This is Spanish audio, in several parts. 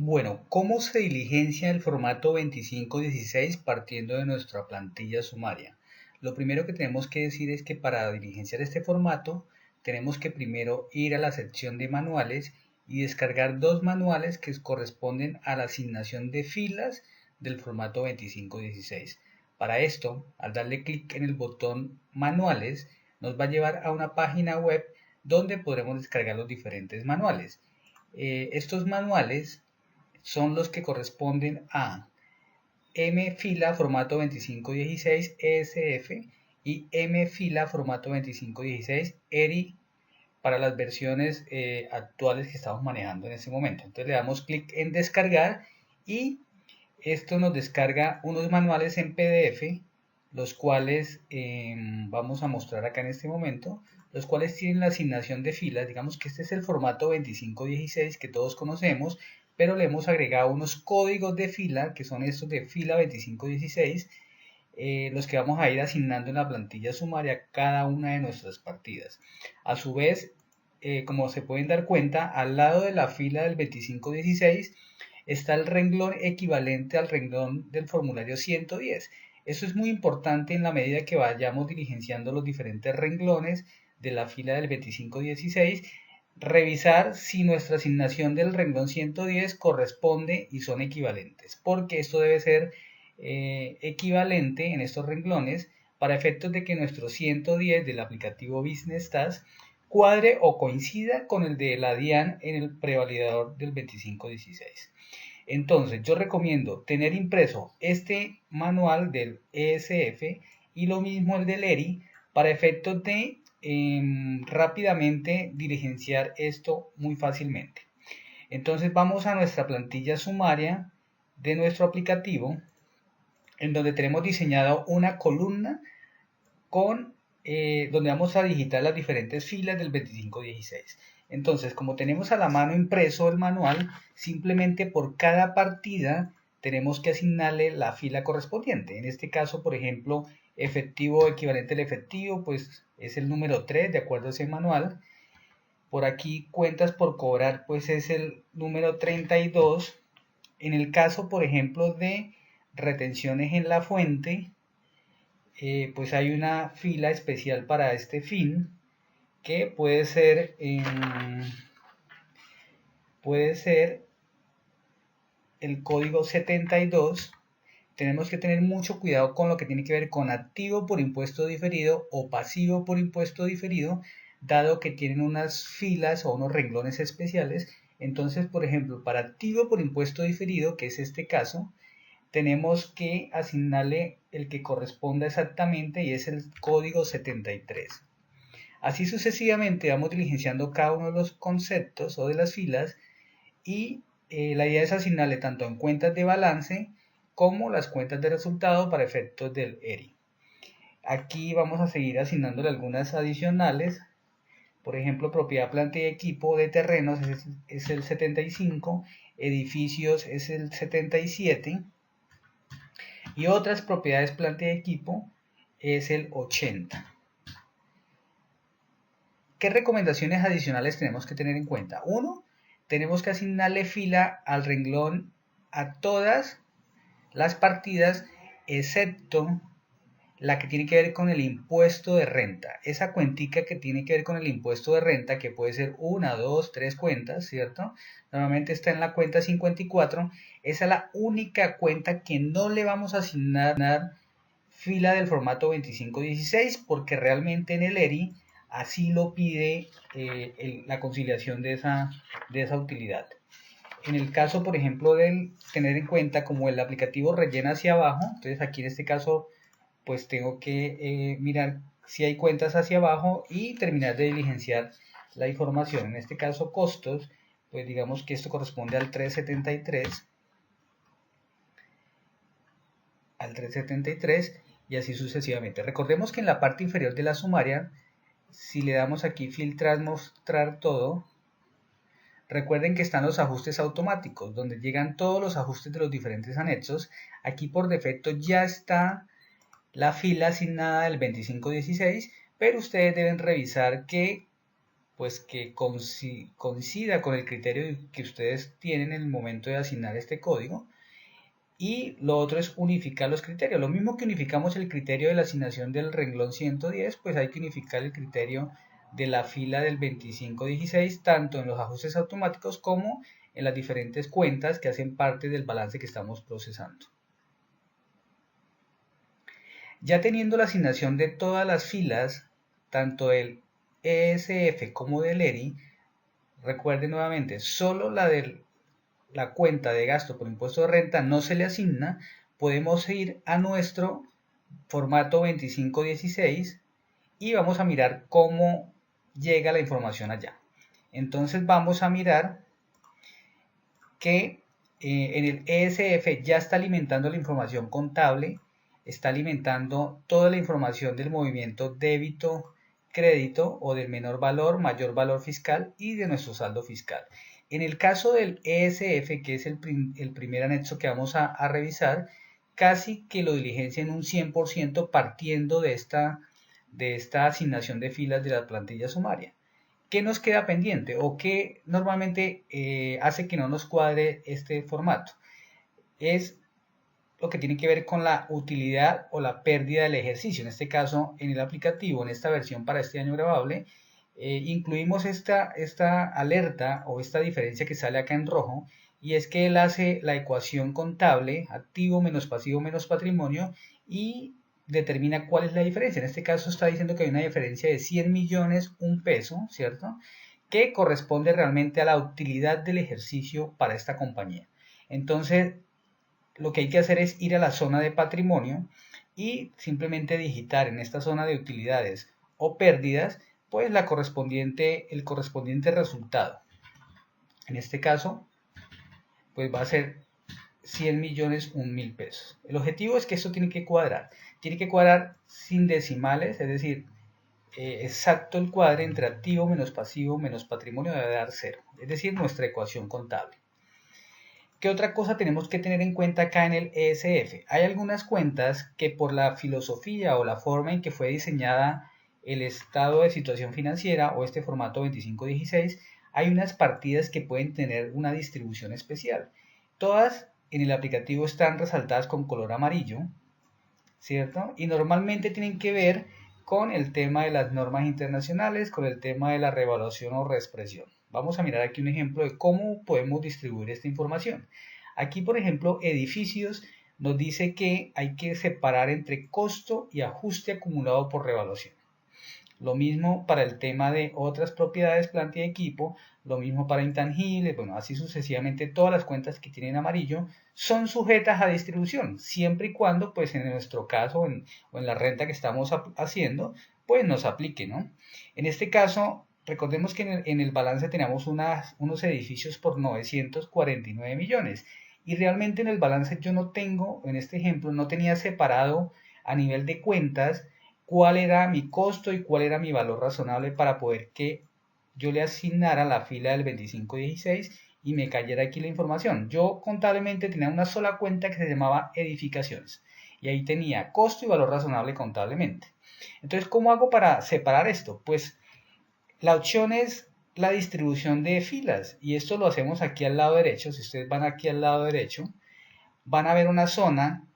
Bueno, ¿cómo se diligencia el formato 2516 partiendo de nuestra plantilla sumaria? Lo primero que tenemos que decir es que para diligenciar este formato tenemos que primero ir a la sección de manuales y descargar dos manuales que corresponden a la asignación de filas del formato 2516. Para esto, al darle clic en el botón manuales, nos va a llevar a una página web donde podremos descargar los diferentes manuales. Estos manuales son los que corresponden a M fila formato 2516 ESF y M fila formato 2516 ERI para las versiones actuales que estamos manejando en este momento. Entonces le damos clic en descargar y esto nos descarga unos manuales en PDF, los cuales vamos a mostrar acá en este momento, los cuales tienen la asignación de filas. Digamos que este es el formato 2516 que todos conocemos, pero le hemos agregado unos códigos de fila, que son estos de fila 2516, los que vamos a ir asignando en la plantilla sumaria a cada una de nuestras partidas. A su vez, como se pueden dar cuenta, al lado de la fila del 2516 está el renglón equivalente al renglón del formulario 110. Eso es muy importante en la medida que vayamos diligenciando los diferentes renglones de la fila del 2516, revisar si nuestra asignación del renglón 110 corresponde y son equivalentes, porque esto debe ser equivalente en estos renglones para efectos de que nuestro 110 del aplicativo Business Task cuadre o coincida con el de la DIAN en el prevalidador del 2516. Entonces, yo recomiendo tener impreso este manual del ESF y lo mismo el del ERI para efectos de rápidamente diligenciar esto muy fácilmente. Entonces, vamos a nuestra plantilla sumaria de nuestro aplicativo, en donde tenemos diseñado una columna con donde vamos a digitar las diferentes filas del 2516. Entonces, como tenemos a la mano impreso el manual, simplemente por cada partida tenemos que asignarle la fila correspondiente. En este caso, por ejemplo, efectivo equivalente al efectivo, pues es el número 3 de acuerdo a ese manual. Por aquí cuentas por cobrar, pues es el número 32. En el caso, por ejemplo, de retenciones en la fuente, pues hay una fila especial para este fin que puede ser el código 72. Tenemos que tener mucho cuidado con lo que tiene que ver con activo por impuesto diferido o pasivo por impuesto diferido, dado que tienen unas filas o unos renglones especiales. Entonces, por ejemplo, para activo por impuesto diferido, que es este caso, tenemos que asignarle el que corresponda exactamente y es el código 73. Así sucesivamente vamos diligenciando cada uno de los conceptos o de las filas y la idea es asignarle tanto en cuentas de balance como las cuentas de resultado para efectos del ERI. Aquí vamos a seguir asignándole algunas adicionales. Por ejemplo, propiedad, planta y equipo de terrenos es el 75, edificios es el 77 y otras propiedades, planta y equipo es el 80. ¿Qué recomendaciones adicionales tenemos que tener en cuenta? Uno, tenemos que asignarle fila al renglón a todas las partidas excepto la que tiene que ver con el impuesto de renta. Esa cuentica que tiene que ver con el impuesto de renta, que puede ser una, dos, tres cuentas, ¿cierto? Normalmente está en la cuenta 54. Esa es la única cuenta que no le vamos a asignar fila del formato 2516 porque realmente en el ERI así lo pide la conciliación de esa utilidad. En el caso, por ejemplo, del tener en cuenta como el aplicativo rellena hacia abajo, entonces aquí en este caso pues tengo que mirar si hay cuentas hacia abajo y terminar de diligenciar la información. En este caso costos, pues digamos que esto corresponde al 373, y así sucesivamente. Recordemos que en la parte inferior de la sumaria, si le damos aquí filtrar, mostrar todo, recuerden que están los ajustes automáticos, donde llegan todos los ajustes de los diferentes anexos. Aquí por defecto ya está la fila asignada del 2516, pero ustedes deben revisar que pues que coincida con el criterio que ustedes tienen en el momento de asignar este código. Y lo otro es unificar los criterios. Lo mismo que unificamos el criterio de la asignación del renglón 110, pues hay que unificar el criterio de la fila del 2516, tanto en los ajustes automáticos como en las diferentes cuentas que hacen parte del balance que estamos procesando. Ya teniendo la asignación de todas las filas, tanto del ESF como del ERI, recuerden nuevamente, solo la cuenta de gasto por impuesto de renta no se le asigna, podemos ir a nuestro formato 2516 y vamos a mirar cómo llega la información allá. Entonces vamos a mirar que en el ESF ya está alimentando la información contable, está alimentando toda la información del movimiento débito, crédito o del menor valor, mayor valor fiscal y de nuestro saldo fiscal. En el caso del ESF, que es el primer anexo que vamos a revisar, casi que lo diligencia en un 100% partiendo de esta asignación de filas de la plantilla sumaria. ¿Qué nos queda pendiente o qué normalmente hace que no nos cuadre este formato? Es lo que tiene que ver con la utilidad o la pérdida del ejercicio. En este caso, en el aplicativo, en esta versión para este año grabable, incluimos esta alerta o esta diferencia que sale acá en rojo, y es que él hace la ecuación contable, activo menos pasivo menos patrimonio, y determina cuál es la diferencia. En este caso está diciendo que hay una diferencia de 100 millones, un peso, ¿cierto? Que corresponde realmente a la utilidad del ejercicio para esta compañía. Entonces, lo que hay que hacer es ir a la zona de patrimonio y simplemente digitar en esta zona de utilidades o pérdidas, pues el correspondiente resultado. En este caso, pues va a ser 100 millones, 1.000 pesos. El objetivo es que esto tiene que cuadrar sin decimales, es decir, exacto el cuadre entre activo menos pasivo menos patrimonio debe dar 0, es decir, nuestra ecuación contable. ¿Qué otra cosa tenemos que tener en cuenta acá en el ESF? Hay algunas cuentas que por la filosofía o la forma en que fue diseñada el estado de situación financiera o este formato 2516, hay unas partidas que pueden tener una distribución especial. Todas en el aplicativo están resaltadas con color amarillo, ¿cierto? Y normalmente tienen que ver con el tema de las normas internacionales, con el tema de la revaluación o reexpresión. Vamos a mirar aquí un ejemplo de cómo podemos distribuir esta información. Aquí, por ejemplo, edificios nos dice que hay que separar entre costo y ajuste acumulado por revaluación. Lo mismo para el tema de otras propiedades, planta y equipo, lo mismo para intangibles, bueno, así sucesivamente todas las cuentas que tienen amarillo son sujetas a distribución, siempre y cuando, pues en nuestro caso o en la renta que estamos haciendo, pues nos aplique, ¿no? En este caso, recordemos que en el balance teníamos unos edificios por 949 millones y realmente en el balance yo no tengo, en este ejemplo, no tenía separado a nivel de cuentas cuál era mi costo y cuál era mi valor razonable para poder que yo le asignara la fila del 2516 y me cayera aquí la información. Yo contablemente tenía una sola cuenta que se llamaba edificaciones y ahí tenía costo y valor razonable contablemente. Entonces, ¿cómo hago para separar esto? Pues la opción es la distribución de filas y esto lo hacemos aquí al lado derecho. Si ustedes van aquí al lado derecho, van a ver una zona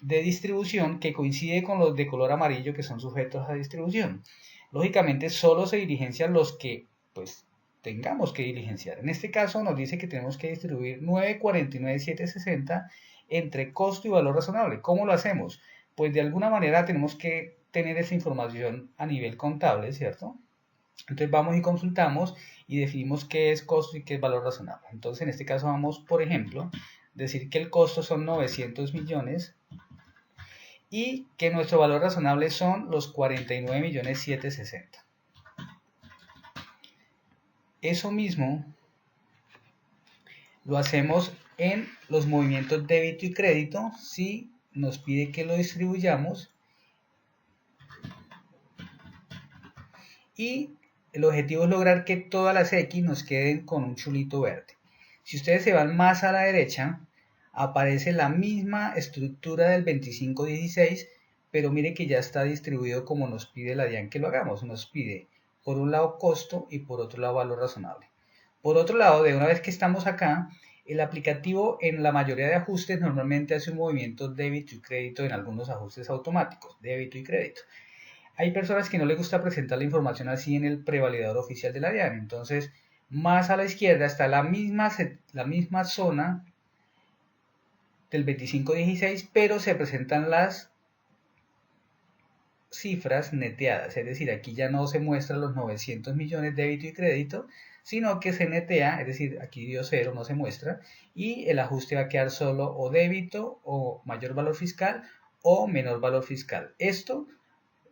de distribución que coincide con los de color amarillo que son sujetos a distribución. Lógicamente solo se diligencian los que pues tengamos que diligenciar. En este caso nos dice que tenemos que distribuir 949,760 entre costo y valor razonable. ¿Cómo lo hacemos? Pues de alguna manera tenemos que tener esa información a nivel contable, ¿cierto? Entonces vamos y consultamos y definimos qué es costo y qué es valor razonable. Entonces en este caso vamos, por ejemplo, decir que el costo son 900 millones y que nuestro valor razonable son los 49,760. Eso mismo lo hacemos en los movimientos débito y crédito si nos pide que lo distribuyamos y el objetivo es lograr que todas las X nos queden con un chulito verde. Si ustedes se van más a la derecha, aparece la misma estructura del 2516, pero mire que ya está distribuido como nos pide la DIAN que lo hagamos. Nos pide por un lado costo y por otro lado valor razonable. Por otro lado, de una vez que estamos acá, el aplicativo en la mayoría de ajustes normalmente hace un movimiento débito y crédito en algunos ajustes automáticos, débito y crédito. Hay personas que no les gusta presentar la información así en el prevalidador oficial de la DIAN, entonces más a la izquierda está la misma zona del 2516, pero se presentan las cifras neteadas, es decir, aquí ya no se muestran los 900 millones de débito y crédito, sino que se netea, es decir, aquí dio cero, no se muestra, y el ajuste va a quedar solo o débito o mayor valor fiscal o menor valor fiscal. Esto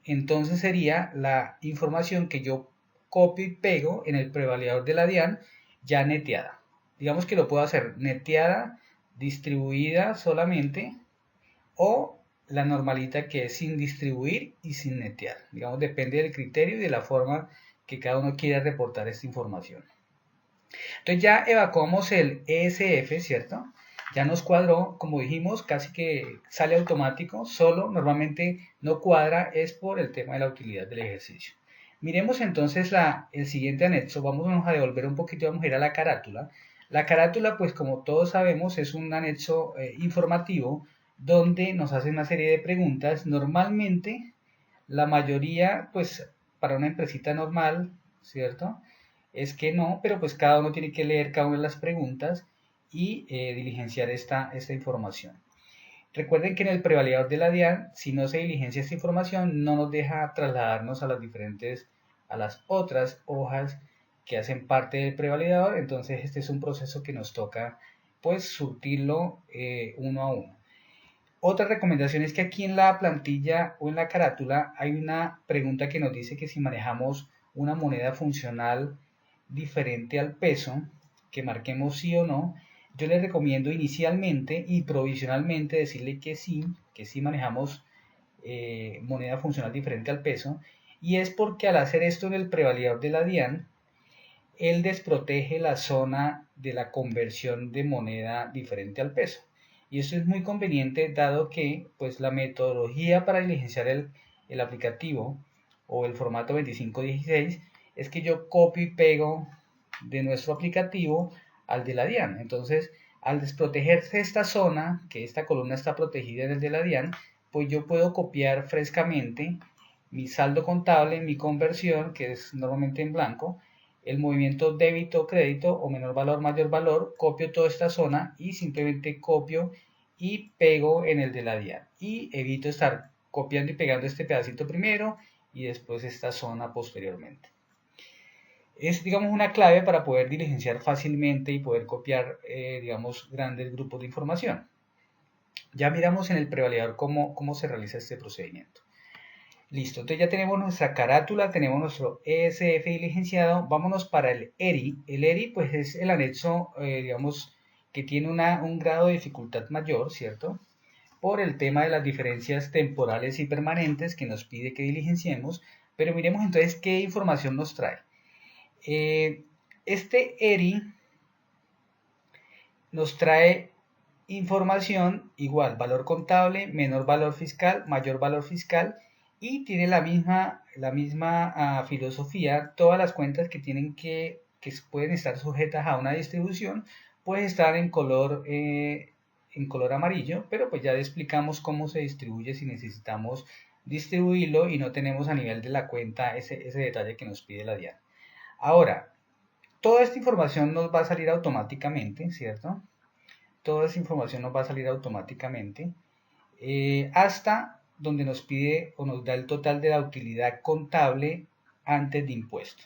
entonces sería la información que yo copio y pego en el prevalidador de la DIAN ya neteada. Digamos que lo puedo hacer neteada, distribuida solamente, o la normalita que es sin distribuir y sin netear. Digamos, depende del criterio y de la forma que cada uno quiera reportar esta información. Entonces ya evacuamos el ESF, ¿cierto? Ya nos cuadró, como dijimos, casi que sale automático, solo normalmente no cuadra, es por el tema de la utilidad del ejercicio. Miremos entonces el siguiente anexo, vamos a devolver un poquito, vamos a ir a la carátula. La carátula, pues como todos sabemos, es un anexo informativo donde nos hace una serie de preguntas. Normalmente, la mayoría, pues para una empresita normal, ¿cierto? Es que no, pero pues cada uno tiene que leer cada una de las preguntas y diligenciar esta información. Recuerden que en el prevalidador de la DIAN, si no se diligencia esta información, no nos deja trasladarnos a las otras hojas que hacen parte del prevalidador. Entonces este es un proceso que nos toca pues surtirlo uno a uno. Otra recomendación es que aquí en la plantilla o en la carátula hay una pregunta que nos dice que si manejamos una moneda funcional diferente al peso, que marquemos sí o no. Yo les recomiendo inicialmente y provisionalmente decirle que sí manejamos moneda funcional diferente al peso, y es porque al hacer esto en el prevalidador de la DIAN, él desprotege la zona de la conversión de moneda diferente al peso. Y esto es muy conveniente dado que pues, la metodología para diligenciar el aplicativo o el formato 2516 es que yo copio y pego de nuestro aplicativo al de la DIAN. Entonces, al desprotegerse esta zona, que esta columna está protegida en el de la DIAN, pues yo puedo copiar frescamente mi saldo contable, mi conversión, que es normalmente en blanco, el movimiento débito, crédito o menor valor, mayor valor, copio toda esta zona y simplemente copio y pego en el de la DIAN. Y evito estar copiando y pegando este pedacito primero y después esta zona posteriormente. Es, digamos, una clave para poder diligenciar fácilmente y poder copiar, digamos, grandes grupos de información. Ya miramos en el prevalidador cómo se realiza este procedimiento. Listo, entonces ya tenemos nuestra carátula, tenemos nuestro ESF diligenciado. Vámonos para el ERI. El ERI pues es el anexo, digamos, que tiene un grado de dificultad mayor, ¿cierto? Por el tema de las diferencias temporales y permanentes que nos pide que diligenciemos. Pero miremos entonces qué información nos trae. Este ERI nos trae información igual, valor contable, menor valor fiscal, mayor valor fiscal, y tiene la misma filosofía. Todas las cuentas que pueden estar sujetas a una distribución pueden estar en color amarillo, pero pues ya explicamos cómo se distribuye si necesitamos distribuirlo y no tenemos a nivel de la cuenta ese detalle que nos pide la DIAN. Ahora, toda esta información nos va a salir automáticamente, ¿cierto? Toda esa información nos va a salir automáticamente hasta donde nos pide o nos da el total de la utilidad contable antes de impuesto.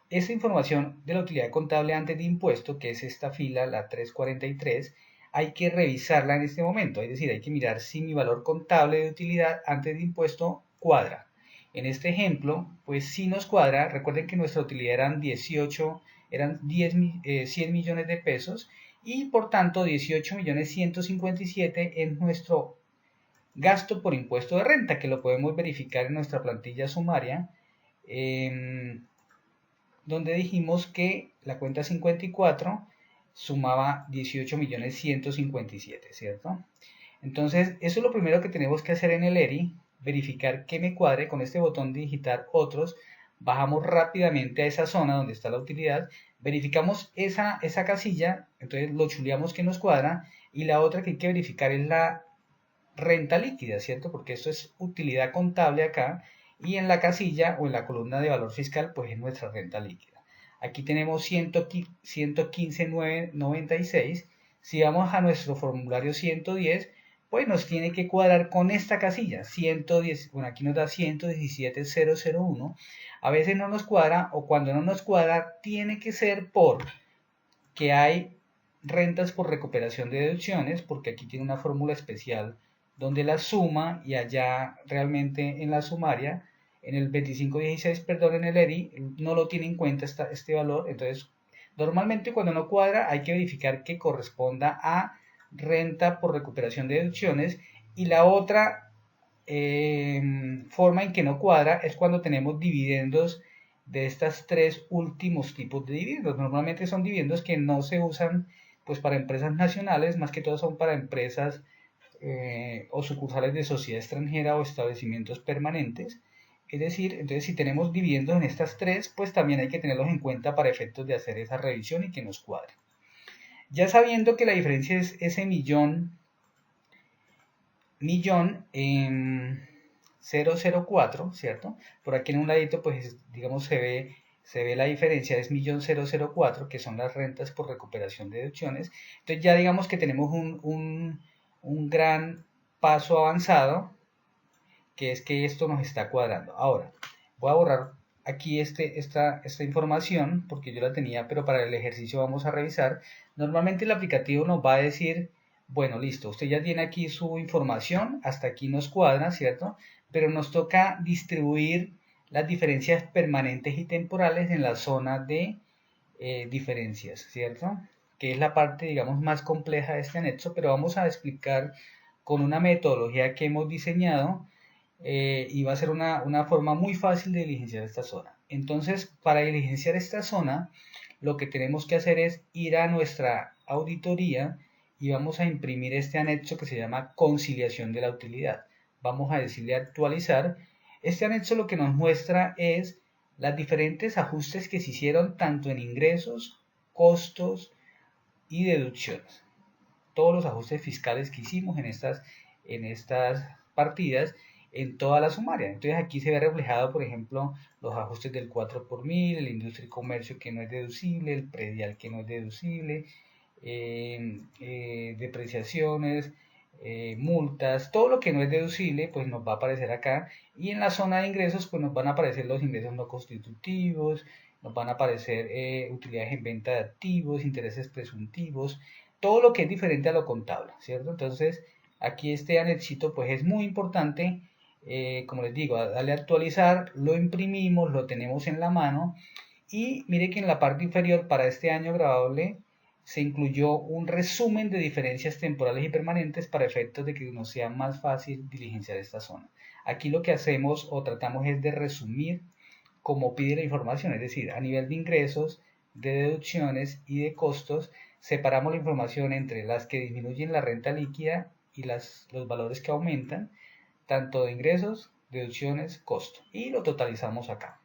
Esa información de la utilidad contable antes de impuesto, que es esta fila, la 343, hay que revisarla en este momento, es decir, hay que mirar si mi valor contable de utilidad antes de impuesto cuadra. En este ejemplo, pues sí nos cuadra. Recuerden que nuestra utilidad eran 100 millones de pesos y por tanto 18.157.000 es nuestro gasto por impuesto de renta, que lo podemos verificar en nuestra plantilla sumaria, donde dijimos que la cuenta 54 sumaba 18.157.000, ¿cierto? Entonces, eso es lo primero que tenemos que hacer en el ERI, verificar que me cuadre. Con este botón digitar otros, bajamos rápidamente a esa zona donde está la utilidad, verificamos esa casilla, entonces lo chuleamos que nos cuadra, y la otra que hay que verificar es la renta líquida, ¿cierto? Porque esto es utilidad contable acá, y en la casilla o en la columna de valor fiscal, pues es nuestra renta líquida. Aquí tenemos 115,996. Si vamos a nuestro formulario 110, pues nos tiene que cuadrar con esta casilla, 110, bueno, aquí nos da 117,001. A veces no nos cuadra, o cuando no nos cuadra, tiene que ser por que hay rentas por recuperación de deducciones, porque aquí tiene una fórmula especial donde la suma, y allá realmente en la sumaria, en el 2516, perdón, en el ERI, no lo tiene en cuenta este valor. Entonces, normalmente cuando no cuadra hay que verificar que corresponda a renta por recuperación de deducciones, y la otra forma en que no cuadra es cuando tenemos dividendos de estos tres últimos tipos de dividendos. Normalmente son dividendos que no se usan pues para empresas nacionales, más que todo son para empresas o sucursales de sociedad extranjera o establecimientos permanentes. Es decir, entonces si tenemos dividendos en estas tres, pues también hay que tenerlos en cuenta para efectos de hacer esa revisión y que nos cuadre. Ya sabiendo que la diferencia es ese millón 004, ¿cierto? Por aquí en un ladito, pues digamos se ve la diferencia, es 1.004, que son las rentas por recuperación de deducciones. Entonces ya digamos que tenemos un gran paso avanzado, que es que esto nos está cuadrando. Ahora, voy a borrar aquí esta información, porque yo la tenía, pero para el ejercicio vamos a revisar. Normalmente el aplicativo nos va a decir, bueno, listo, usted ya tiene aquí su información, hasta aquí nos cuadra, ¿cierto? Pero nos toca distribuir las diferencias permanentes y temporales en la zona de diferencias, ¿cierto? Que es la parte, digamos, más compleja de este anexo, pero vamos a explicar con una metodología que hemos diseñado, y va a ser una forma muy fácil de diligenciar esta zona. Entonces, para diligenciar esta zona, lo que tenemos que hacer es ir a nuestra auditoría y vamos a imprimir este anexo que se llama conciliación de la utilidad. Vamos a decirle actualizar. Este anexo lo que nos muestra es los diferentes ajustes que se hicieron tanto en ingresos, costos y deducciones. Todos los ajustes fiscales que hicimos en estas partidas en toda la sumaria. Entonces aquí se ve reflejado, por ejemplo, los ajustes del 4 por 1000, el industria y comercio que no es deducible, el predial que no es deducible, depreciaciones, multas, todo lo que no es deducible pues nos va a aparecer acá, y en la zona de ingresos pues nos van a aparecer los ingresos no constitutivos, nos van a aparecer utilidades en venta de activos, intereses presuntivos, todo lo que es diferente a lo contable, ¿cierto? Entonces aquí este anexito pues es muy importante, como les digo, darle a actualizar, lo imprimimos, lo tenemos en la mano, y mire que en la parte inferior para este año grabable se incluyó un resumen de diferencias temporales y permanentes para efectos de que nos sea más fácil diligenciar esta zona. Aquí lo que hacemos o tratamos es de resumir como pide la información, es decir, a nivel de ingresos, de deducciones y de costos, separamos la información entre las que disminuyen la renta líquida y los valores que aumentan, tanto de ingresos, deducciones, costo, y lo totalizamos acá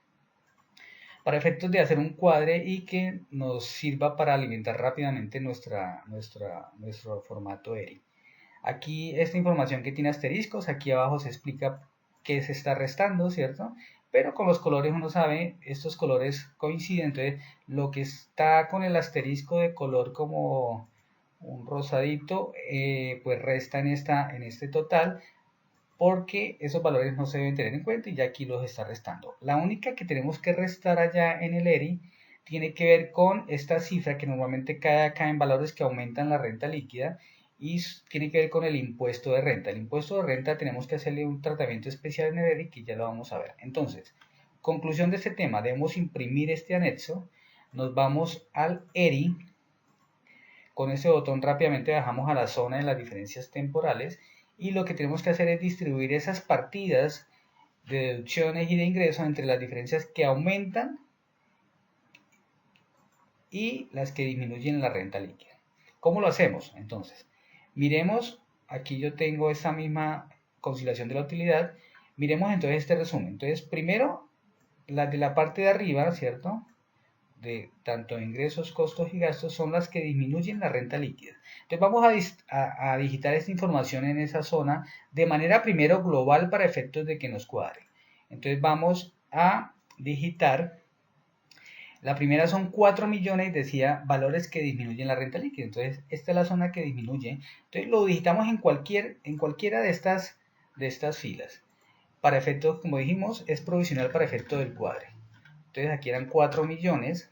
para efectos de hacer un cuadre y que nos sirva para alimentar rápidamente nuestro formato ERI. Aquí esta información que tiene asteriscos, aquí abajo se explica qué se está restando, ¿cierto? Pero con los colores uno sabe, estos colores coinciden, entonces lo que está con el asterisco de color como un rosadito, pues resta en este total, porque esos valores no se deben tener en cuenta y ya aquí los está restando. La única que tenemos que restar allá en el ERI tiene que ver con esta cifra que normalmente cae acá en valores que aumentan la renta líquida, y tiene que ver con el impuesto de renta. El impuesto de renta tenemos que hacerle un tratamiento especial en el ERI que ya lo vamos a ver. Entonces, conclusión de este tema, debemos imprimir este anexo, nos vamos al ERI, con ese botón rápidamente bajamos a la zona de las diferencias temporales, y lo que tenemos que hacer es distribuir esas partidas de deducciones y de ingresos entre las diferencias que aumentan y las que disminuyen la renta líquida. ¿Cómo lo hacemos? Entonces, miremos, aquí yo tengo esa misma conciliación de la utilidad, miremos entonces este resumen. Entonces, primero las de la parte de arriba, ¿cierto? De tanto ingresos, costos y gastos son las que disminuyen la renta líquida. Entonces vamos a digitar esta información en esa zona de manera primero global para efectos de que nos cuadre. Entonces vamos a digitar, la primera son 4 millones, decía, valores que disminuyen la renta líquida. Entonces esta es la zona que disminuye. Entonces lo digitamos en cualquiera de estas filas. Para efectos, como dijimos, es provisional para efecto del cuadre. Entonces aquí eran 4 millones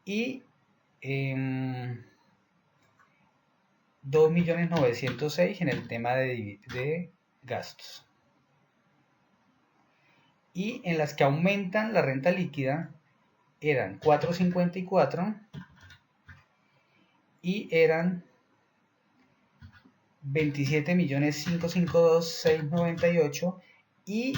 y 2.906.000 en el tema de gastos. Y en las que aumentan la renta líquida eran 454 y eran 27.552.698 y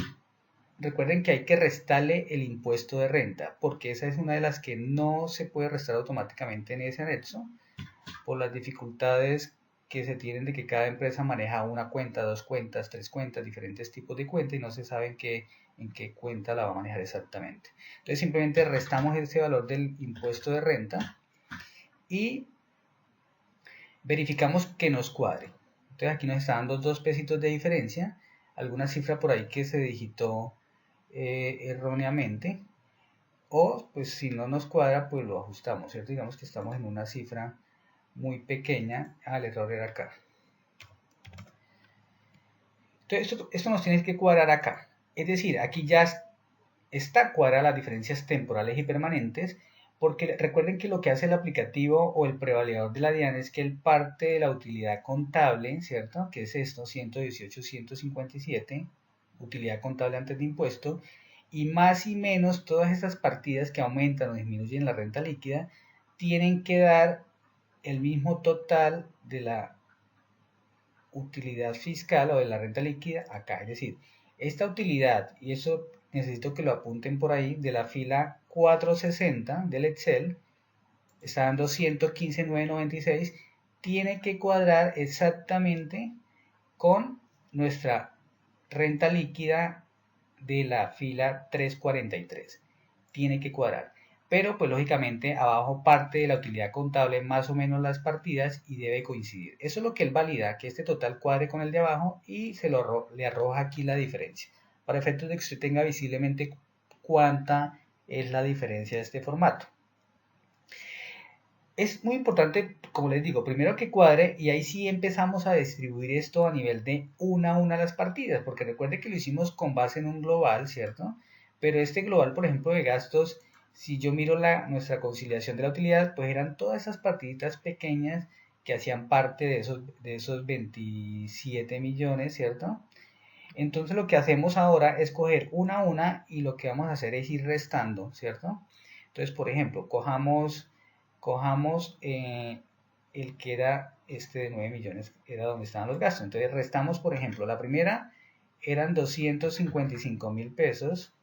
recuerden que hay que restarle el impuesto de renta porque esa es una de las que no se puede restar automáticamente en ese anexo por las dificultades que se tienen de que cada empresa maneja una cuenta, dos cuentas, tres cuentas, diferentes tipos de cuenta y no se sabe en qué cuenta la va a manejar exactamente. Entonces simplemente restamos ese valor del impuesto de renta y verificamos que nos cuadre. Entonces aquí nos está dando 2 pesitos de diferencia, alguna cifra por ahí que se digitó erróneamente, o pues si no nos cuadra pues lo ajustamos, ¿cierto? Digamos que estamos en una cifra muy pequeña, el error era acá. Entonces esto nos tiene que cuadrar acá, es decir, aquí ya está cuadrada las diferencias temporales y permanentes, porque recuerden que lo que hace el aplicativo o el prevalidador de la DIAN es que él parte de la utilidad contable, ¿cierto? Que es esto, 118.157, utilidad contable antes de impuesto, y más y menos todas estas partidas que aumentan o disminuyen la renta líquida tienen que dar el mismo total de la utilidad fiscal o de la renta líquida acá. Es decir, esta utilidad, y eso necesito que lo apunten por ahí, de la fila 460 del Excel, está dando 115.996, tiene que cuadrar exactamente con nuestra renta líquida de la fila 343. Tiene que cuadrar. Pero pues lógicamente abajo parte de la utilidad contable más o menos las partidas y debe coincidir. Eso es lo que él valida, que este total cuadre con el de abajo y le arroja aquí la diferencia. Para efectos de que usted tenga visiblemente cuánta es la diferencia de este formato. Es muy importante, como les digo, primero que cuadre y ahí sí empezamos a distribuir esto a nivel de una a una las partidas, porque recuerde que lo hicimos con base en un global, ¿cierto? Pero este global, por ejemplo, de gastos, si yo miro nuestra conciliación de la utilidad, pues eran todas esas partiditas pequeñas que hacían parte de esos 27 millones, ¿cierto? Entonces lo que hacemos ahora es coger una a una y lo que vamos a hacer es ir restando, ¿cierto? Entonces, por ejemplo, cojamos el que era este de 9 millones, era donde estaban los gastos. Entonces restamos, por ejemplo, la primera eran 255.000 pesos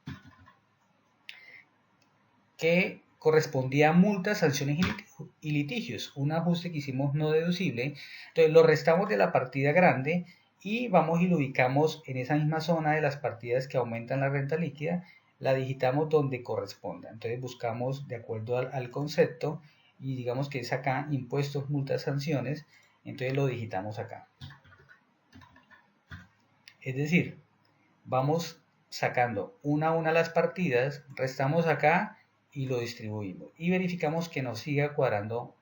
que correspondía a multas, sanciones y litigios, un ajuste que hicimos no deducible. Entonces lo restamos de la partida grande y vamos y lo ubicamos en esa misma zona de las partidas que aumentan la renta líquida, la digitamos donde corresponda. Entonces buscamos de acuerdo al concepto y digamos que es acá impuestos, multas, sanciones, entonces lo digitamos acá. Es decir, vamos sacando una a una las partidas, restamos acá y lo distribuimos y verificamos que nos siga cuadrando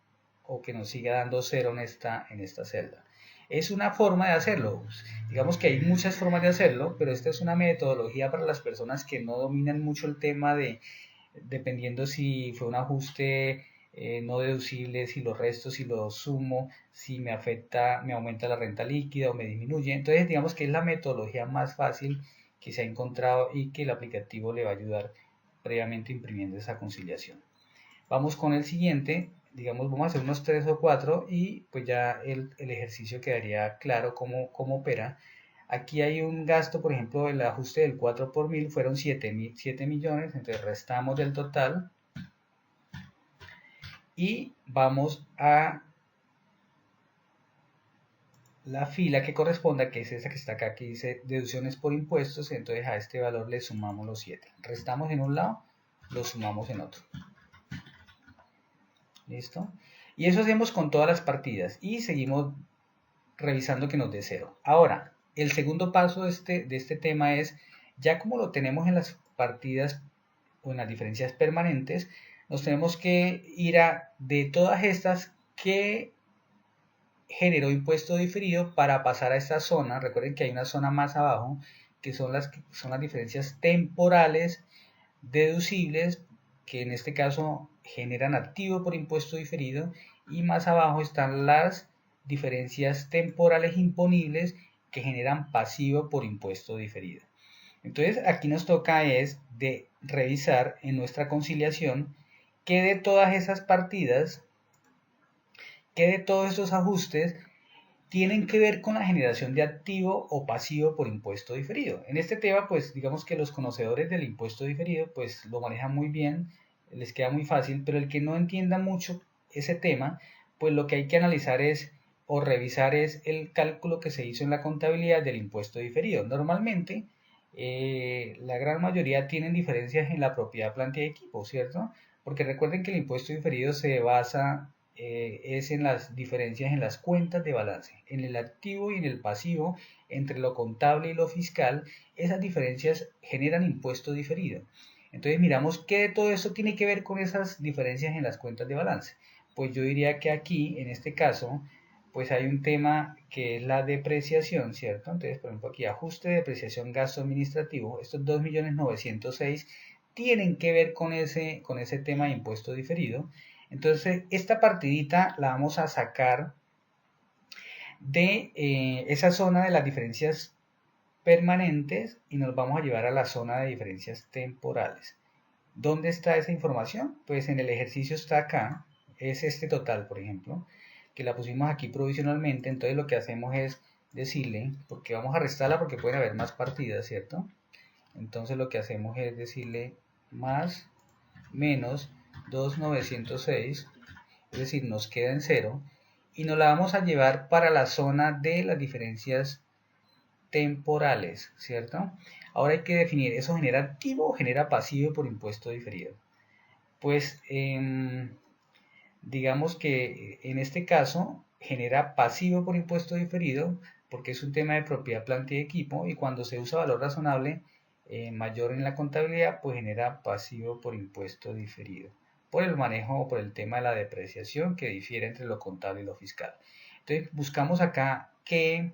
o que nos siga dando cero en esta celda. Es una forma de hacerlo. Digamos que hay muchas formas de hacerlo, pero esta es una metodología para las personas que no dominan mucho el tema de, dependiendo si fue un ajuste no deducible, si lo resto, si lo sumo, si me afecta, me aumenta la renta líquida o me disminuye. Entonces digamos que es la metodología más fácil que se ha encontrado y que el aplicativo le va a ayudar previamente imprimiendo esa conciliación. Vamos con el siguiente, digamos vamos a hacer unos 3 o 4 y pues ya el ejercicio quedaría claro cómo opera. Aquí hay un gasto, por ejemplo, el ajuste del 4 por 1000 fueron 7 millones, entonces restamos del total y vamos a la fila que corresponda, que es esa que está acá, que dice deducciones por impuestos, entonces a este valor le sumamos los 7. Restamos en un lado, lo sumamos en otro. ¿Listo? Y eso hacemos con todas las partidas y seguimos revisando que nos dé 0. Ahora, el segundo paso de este tema es, ya como lo tenemos en las partidas o en las diferencias permanentes, nos tenemos que ir a de todas estas que generó impuesto diferido para pasar a esta zona. Recuerden que hay una zona más abajo que son las diferencias temporales deducibles, que en este caso generan activo por impuesto diferido, y más abajo están las diferencias temporales imponibles que generan pasivo por impuesto diferido. Entonces aquí nos toca es de revisar en nuestra conciliación que de todas esas partidas, que de todos estos ajustes tienen que ver con la generación de activo o pasivo por impuesto diferido. En este tema, pues digamos que los conocedores del impuesto diferido, pues lo manejan muy bien, les queda muy fácil, pero el que no entienda mucho ese tema, pues lo que hay que analizar es o revisar es el cálculo que se hizo en la contabilidad del impuesto diferido. Normalmente, la gran mayoría tienen diferencias en la propiedad, planta y equipo, ¿cierto? Porque recuerden que el impuesto diferido se basa es en las diferencias en las cuentas de balance, en el activo y en el pasivo, entre lo contable y lo fiscal. Esas diferencias generan impuesto diferido. Entonces miramos qué de todo eso tiene que ver con esas diferencias en las cuentas de balance. Pues yo diría que aquí, en este caso, pues hay un tema que es la depreciación, ¿cierto? Entonces, por ejemplo, aquí ajuste de depreciación gasto administrativo, estos 2.906.000 tienen que ver con ese tema de impuesto diferido. Entonces, esta partidita la vamos a sacar de esa zona de las diferencias permanentes y nos vamos a llevar a la zona de diferencias temporales. ¿Dónde está esa información? Pues en el ejercicio está acá, es este total, por ejemplo, que la pusimos aquí provisionalmente. Entonces lo que hacemos es decirle, porque vamos a restarla porque pueden haber más partidas, ¿cierto? Entonces lo que hacemos es decirle más menos 2.906, es decir, nos queda en 0, y nos la vamos a llevar para la zona de las diferencias temporales, ¿cierto? Ahora hay que definir, ¿eso genera activo o genera pasivo por impuesto diferido? Pues digamos que en este caso genera pasivo por impuesto diferido porque es un tema de propiedad, planta y equipo, y cuando se usa valor razonable mayor en la contabilidad, pues genera pasivo por impuesto diferido por el manejo o por el tema de la depreciación que difiere entre lo contable y lo fiscal. Entonces buscamos acá qué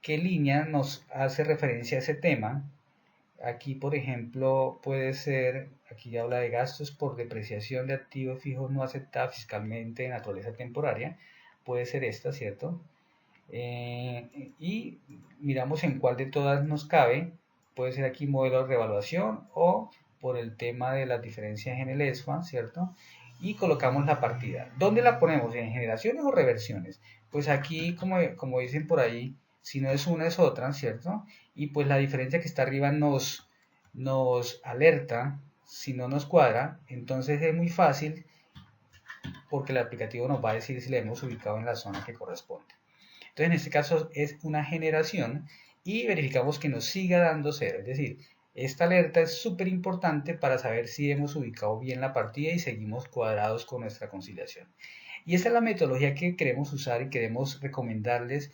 línea nos hace referencia a ese tema. Aquí, por ejemplo, puede ser, aquí habla de gastos por depreciación de activos fijos no aceptados fiscalmente de naturaleza temporaria. Puede ser esta, ¿cierto? Y miramos en cuál de todas nos cabe. Puede ser aquí modelo de revaluación o por el tema de las diferencias en el ESFA, ¿cierto? Y colocamos la partida. ¿Dónde la ponemos? ¿En generaciones o reversiones? Pues aquí, como dicen por ahí, si no es una es otra, ¿cierto? Y pues la diferencia que está arriba nos alerta si no nos cuadra. Entonces es muy fácil porque el aplicativo nos va a decir si le hemos ubicado en la zona que corresponde. Entonces en este caso es una generación y verificamos que nos siga dando 0. Es decir, esta alerta es súper importante para saber si hemos ubicado bien la partida y seguimos cuadrados con nuestra conciliación. Y esta es la metodología que queremos usar y queremos recomendarles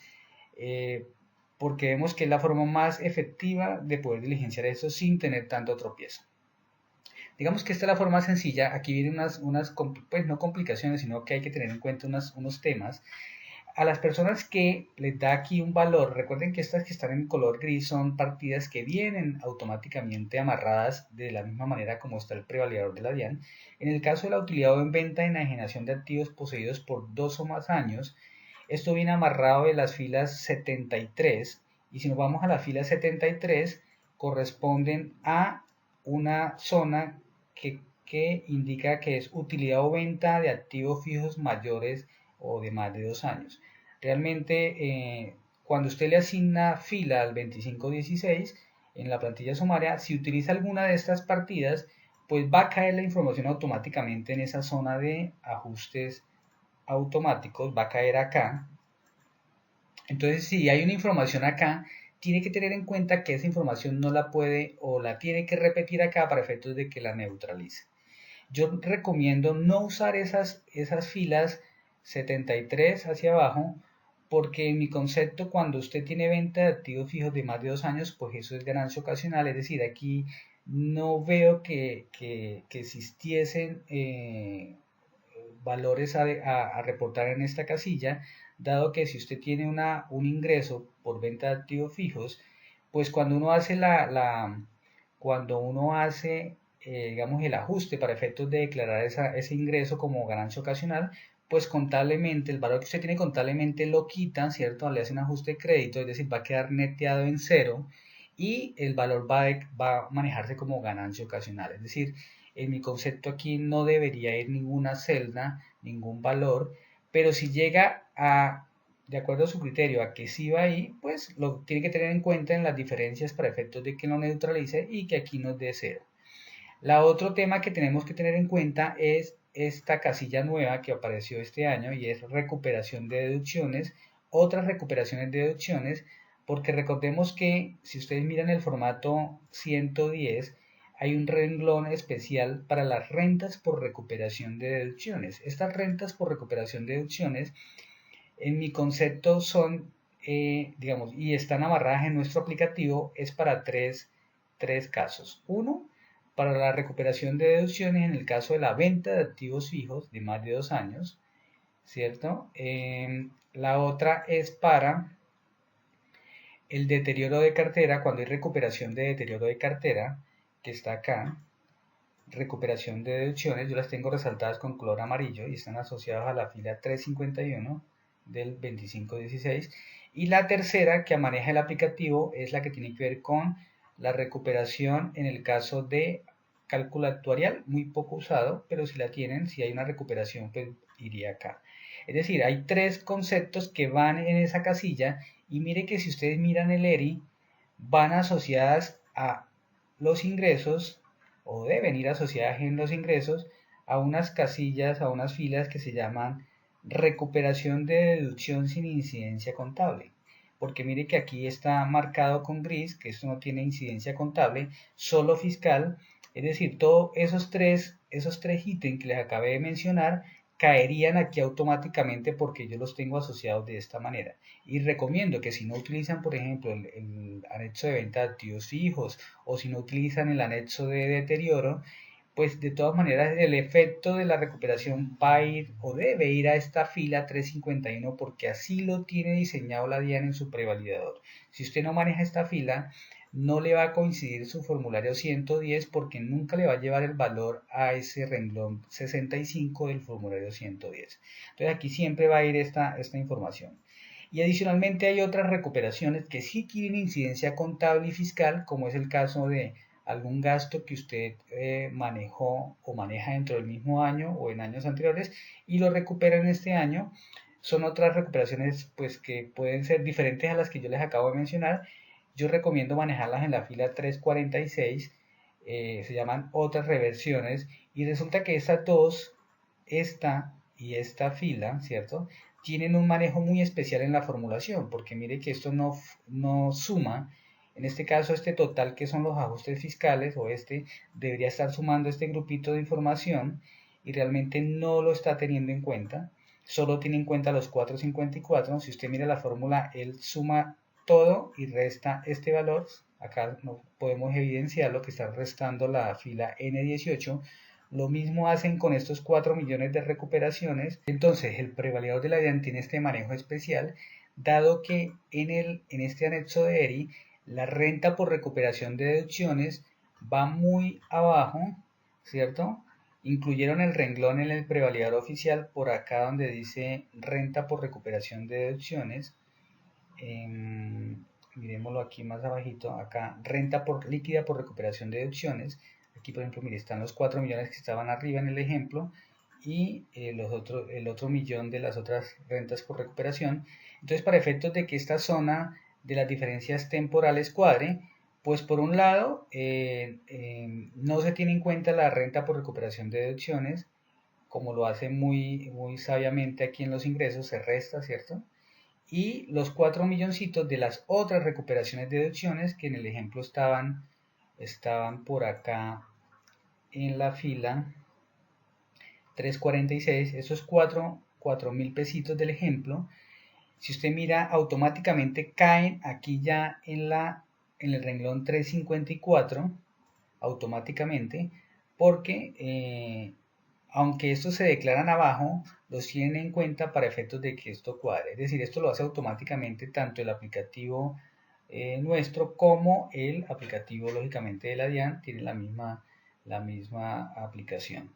porque vemos que es la forma más efectiva de poder diligenciar esto sin tener tanto tropiezo. Digamos que esta es la forma sencilla. Aquí vienen pues no complicaciones, sino que hay que tener en cuenta unos temas. A las personas que les da aquí un valor, recuerden que estas que están en color gris son partidas que vienen automáticamente amarradas de la misma manera como está el prevalidador de la DIAN. En el caso de la utilidad o en venta en enajenación de activos poseídos por 2 o más años, esto viene amarrado de las filas 73, y si nos vamos a la fila 73, corresponden a una zona que indica que es utilidad o venta de activos fijos mayores o de más de 2 años. Realmente, cuando usted le asigna fila al 2516 en la plantilla sumaria, si utiliza alguna de estas partidas, pues va a caer la información automáticamente en esa zona de ajustes automáticos, va a caer acá Entonces, si hay una información acá, tiene que tener en cuenta que esa información no la puede o la tiene que repetir acá para efectos de que la neutralice. Yo recomiendo no usar esas filas 73 hacia abajo, porque en mi concepto, cuando usted tiene venta de activos fijos de más de 2 años, pues eso es ganancia ocasional. Es decir, aquí no veo que existiesen valores a reportar en esta casilla, dado que si usted tiene un ingreso por venta de activos fijos, pues cuando uno hace cuando uno hace digamos, el ajuste para efectos de declarar ese ingreso como ganancia ocasional, pues contablemente, el valor que usted tiene contablemente lo quitan, ¿cierto? Le hace un ajuste de crédito, es decir, va a quedar neteado en cero y el valor va a manejarse como ganancia ocasional. Es decir, en mi concepto aquí no debería ir ninguna celda, ningún valor, pero si llega a, de acuerdo a su criterio, a que sí va ahí, pues lo tiene que tener en cuenta en las diferencias para efectos de que lo neutralice y que aquí nos dé cero. La otro tema que tenemos que tener en cuenta es esta casilla nueva que apareció este año y es recuperación de deducciones, otras recuperaciones de deducciones, porque recordemos que si ustedes miran el formato 110, hay un renglón especial para las rentas por recuperación de deducciones. Estas rentas por recuperación de deducciones, en mi concepto, son, digamos, y están amarradas en nuestro aplicativo, es para tres casos. Uno, para la recuperación de deducciones en el caso de la venta de activos fijos de más de 2 años, ¿cierto? La otra es para el deterioro de cartera, cuando hay recuperación de deterioro de cartera, que está acá, recuperación de deducciones, yo las tengo resaltadas con color amarillo y están asociadas a la fila 351 del 2516. Y la tercera que maneja el aplicativo es la que tiene que ver con la recuperación en el caso de cálculo actuarial, muy poco usado, pero si la tienen, si hay una recuperación, pues iría acá. Es decir, hay tres conceptos que van en esa casilla y mire que si ustedes miran el ERI, van asociadas a los ingresos o deben ir asociadas en los ingresos a unas casillas, a unas filas que se llaman recuperación de deducción sin incidencia contable. Porque mire que aquí está marcado con gris, que esto no tiene incidencia contable, solo fiscal, es decir, todos esos tres ítems que les acabé de mencionar caerían aquí automáticamente porque yo los tengo asociados de esta manera. Y recomiendo que si no utilizan, por ejemplo, el anexo de venta de activos fijos o si no utilizan el anexo de deterioro, pues de todas maneras el efecto de la recuperación va a ir o debe ir a esta fila 351 porque así lo tiene diseñado la DIAN en su prevalidador. Si usted no maneja esta fila, no le va a coincidir su formulario 110 porque nunca le va a llevar el valor a ese renglón 65 del formulario 110. Entonces aquí siempre va a ir esta información. Y adicionalmente hay otras recuperaciones que sí tienen incidencia contable y fiscal, como es el caso de algún gasto que usted manejó o maneja dentro del mismo año o en años anteriores y lo recupera en este año. Son otras recuperaciones pues que pueden ser diferentes a las que yo les acabo de mencionar. Yo recomiendo manejarlas en la fila 346, se llaman otras reversiones y resulta que estas dos, esta y esta fila, ¿cierto? Tienen un manejo muy especial en la formulación, porque mire que esto no suma, en este caso este total que son los ajustes fiscales o debería estar sumando este grupito de información y realmente no lo está teniendo en cuenta, solo tiene en cuenta los 454, si usted mira la fórmula, él suma todo y resta este valor, acá no podemos evidenciar lo que está restando la fila N18, lo mismo hacen con estos 4 millones de recuperaciones. Entonces, el prevalidador de la DIAN tiene este manejo especial, dado que en este anexo de ERI, la renta por recuperación de deducciones va muy abajo, ¿cierto? Incluyeron el renglón en el prevalidador oficial por acá donde dice renta por recuperación de deducciones. Miremoslo aquí más abajito, acá renta líquida por recuperación de deducciones. Aquí, por ejemplo, mire, están los 4 millones que estaban arriba en el ejemplo y el otro millón de las otras rentas por recuperación. Entonces, para efectos de que esta zona de las diferencias temporales cuadre, pues por un lado, no se tiene en cuenta la renta por recuperación de deducciones, como lo hace muy sabiamente aquí en los ingresos, se resta, ¿cierto? y los 4 milloncitos de las otras recuperaciones de deducciones que en el ejemplo estaban por acá en la fila 346, esos 4.000 pesitos del ejemplo, si usted mira, automáticamente caen aquí ya en el renglón 354, automáticamente, porque aunque estos se declaran abajo, los tienen en cuenta para efectos de que esto cuadre. Es decir, esto lo hace automáticamente tanto el aplicativo nuestro como el aplicativo, lógicamente, de la DIAN, tiene la misma aplicación.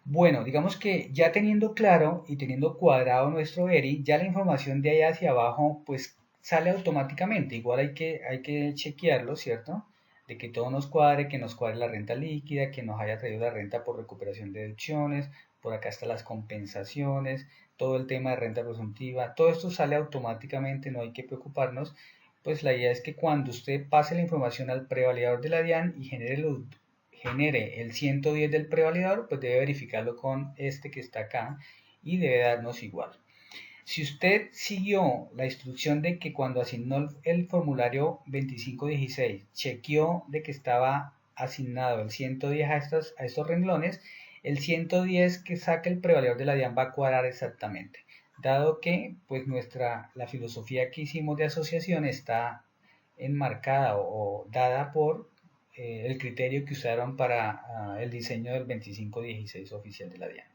Bueno, digamos que ya teniendo claro y teniendo cuadrado nuestro ERI, ya la información de allá hacia abajo pues sale automáticamente. Igual hay que chequearlo, ¿cierto? De que todo nos cuadre, que nos cuadre la renta líquida, que nos haya traído la renta por recuperación de deducciones, por acá están las compensaciones, todo el tema de renta presuntiva, todo esto sale automáticamente, no hay que preocuparnos. Pues la idea es que cuando usted pase la información al prevalidador de la DIAN y genere el 110 del prevalidador, pues debe verificarlo con este que está acá y debe darnos igual. Si usted siguió la instrucción de que cuando asignó el formulario 2516 chequeó de que estaba asignado el 110 a estos renglones, el 110 que saca el prevalidador de la DIAN va a cuadrar exactamente, dado que pues la filosofía que hicimos de asociación está enmarcada o dada por el criterio que usaron para el diseño del 2516 oficial de la DIAN.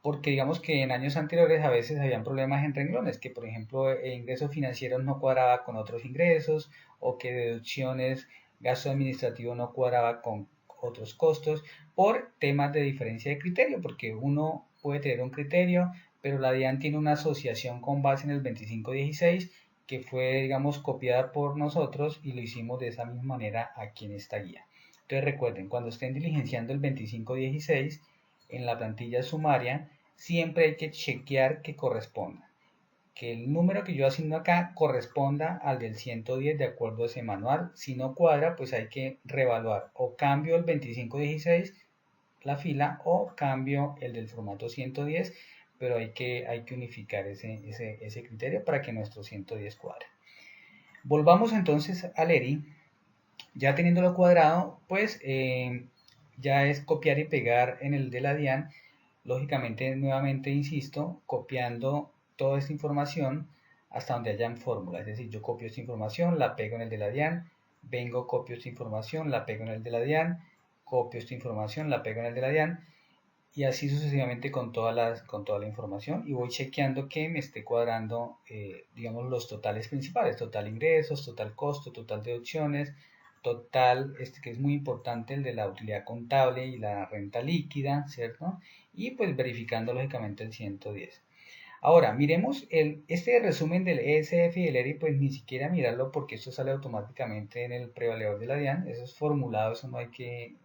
Porque digamos que en años anteriores a veces habían problemas en renglones, que por ejemplo ingresos financieros no cuadraba con otros ingresos o que deducciones, gasto administrativo no cuadraba con otros costos por temas de diferencia de criterio, porque uno puede tener un criterio, pero la DIAN tiene una asociación con base en el 2516 que fue, digamos, copiada por nosotros y lo hicimos de esa misma manera aquí en esta guía. Entonces recuerden, cuando estén diligenciando el 2516 en la plantilla sumaria, siempre hay que chequear que corresponda. Que el número que yo asigno acá corresponda al del 110 de acuerdo a ese manual. Si no cuadra, pues hay que reevaluar. O cambio el 2516, la fila, o cambio el del formato 110, pero hay que unificar ese criterio para que nuestro 110 cuadre. Volvamos entonces al ERI. Ya teniéndolo cuadrado, pues ya es copiar y pegar en el de la DIAN. Lógicamente, nuevamente insisto, copiando toda esta información hasta donde hayan fórmula. Es decir, yo copio esta información, la pego en el de la DIAN, vengo, copio esta información, la pego en el de la DIAN, copio esta información, la pego en el de la DIAN, y así sucesivamente con toda la información, y voy chequeando que me esté cuadrando, digamos, los totales principales: total ingresos, total costo, total deducciones, total, que es muy importante, el de la utilidad contable y la renta líquida, ¿cierto? Y pues verificando lógicamente el 110. Ahora, miremos este resumen del ESF y el ERI, pues ni siquiera mirarlo porque esto sale automáticamente en el prevaledor de la DIAN, eso es formulado, eso no hay que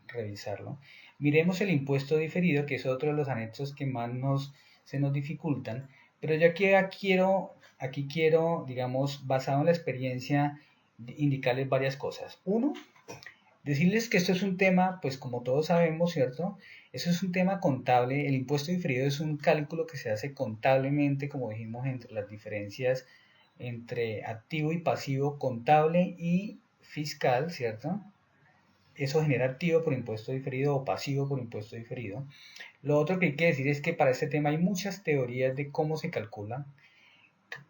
revisarlo. Miremos el impuesto diferido, que es otro de los anexos que más se nos dificultan, pero yo aquí quiero, digamos, basado en la experiencia, indicarles varias cosas. Uno, decirles que esto es un tema, pues como todos sabemos, ¿cierto? Eso es un tema contable. El impuesto diferido es un cálculo que se hace contablemente, como dijimos, entre las diferencias entre activo y pasivo contable y fiscal, ¿cierto? Eso genera activo por impuesto diferido o pasivo por impuesto diferido. Lo otro que hay que decir es que para este tema hay muchas teorías de cómo se calcula,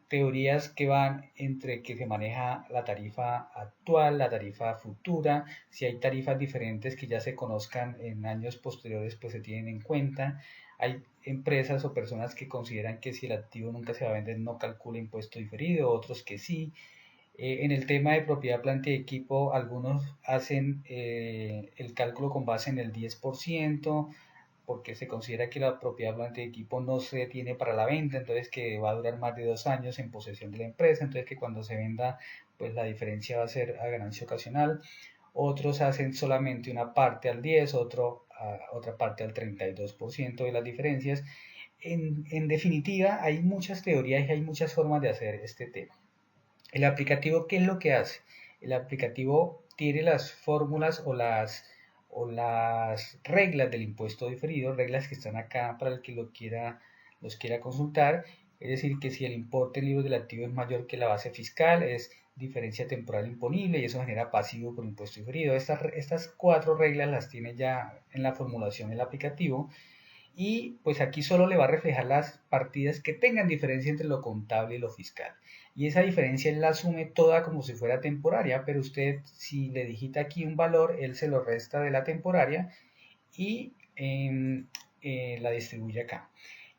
teorías que van entre que se maneja la tarifa actual, la tarifa futura, si hay tarifas diferentes que ya se conozcan en años posteriores, pues se tienen en cuenta. Hay empresas o personas que consideran que si el activo nunca se va a vender no calcula impuesto diferido, otros que sí. En el tema de propiedad, planta y equipo, algunos hacen el cálculo con base en el 10%, porque se considera que la propiedad, planta y equipo no se tiene para la venta, entonces que va a durar más de 2 años en posesión de la empresa, entonces que cuando se venda, pues la diferencia va a ser a ganancia ocasional. Otros hacen solamente una parte al 10, otra parte al 32% de las diferencias. En definitiva, hay muchas teorías y hay muchas formas de hacer este tema. El aplicativo, ¿qué es lo que hace? El aplicativo tiene las fórmulas o las reglas del impuesto diferido, reglas que están acá para el que los quiera consultar, Es decir, que si el importe en libros del activo es mayor que la base fiscal, es diferencia temporal imponible y eso genera pasivo por impuesto diferido. Estas cuatro reglas las tiene ya en la formulación del aplicativo y pues aquí solo le va a reflejar las partidas que tengan diferencia entre lo contable y lo fiscal. Y esa diferencia él la asume toda como si fuera temporaria, pero usted si le digita aquí un valor, él se lo resta de la temporaria y la distribuye acá.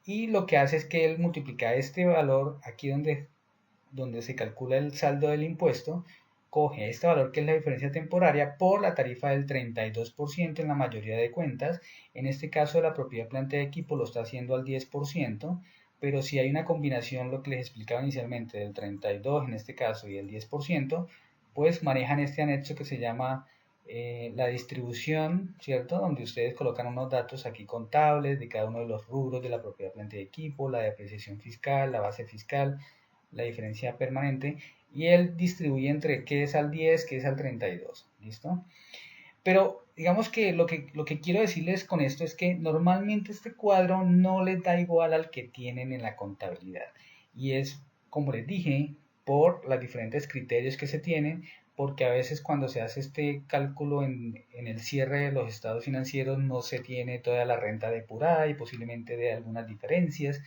Y lo que hace es que él multiplica este valor aquí donde se calcula el saldo del impuesto, coge este valor que es la diferencia temporaria por la tarifa del 32% en la mayoría de cuentas. En este caso la propiedad planta de equipo lo está haciendo al 10%, pero si hay una combinación, lo que les explicaba inicialmente, del 32% en este caso y el 10%, pues manejan este anexo que se llama la distribución, ¿cierto? Donde ustedes colocan unos datos aquí contables de cada uno de los rubros de la propiedad planta de equipo, la depreciación fiscal, la base fiscal, la diferencia permanente, y él distribuye entre qué es al 10, qué es al 32, ¿listo? Pero digamos que lo que quiero decirles con esto es que normalmente este cuadro no les da igual al que tienen en la contabilidad. Y es, como les dije, por los diferentes criterios que se tienen, porque a veces cuando se hace este cálculo en el cierre de los estados financieros no se tiene toda la renta depurada y posiblemente de algunas diferencias.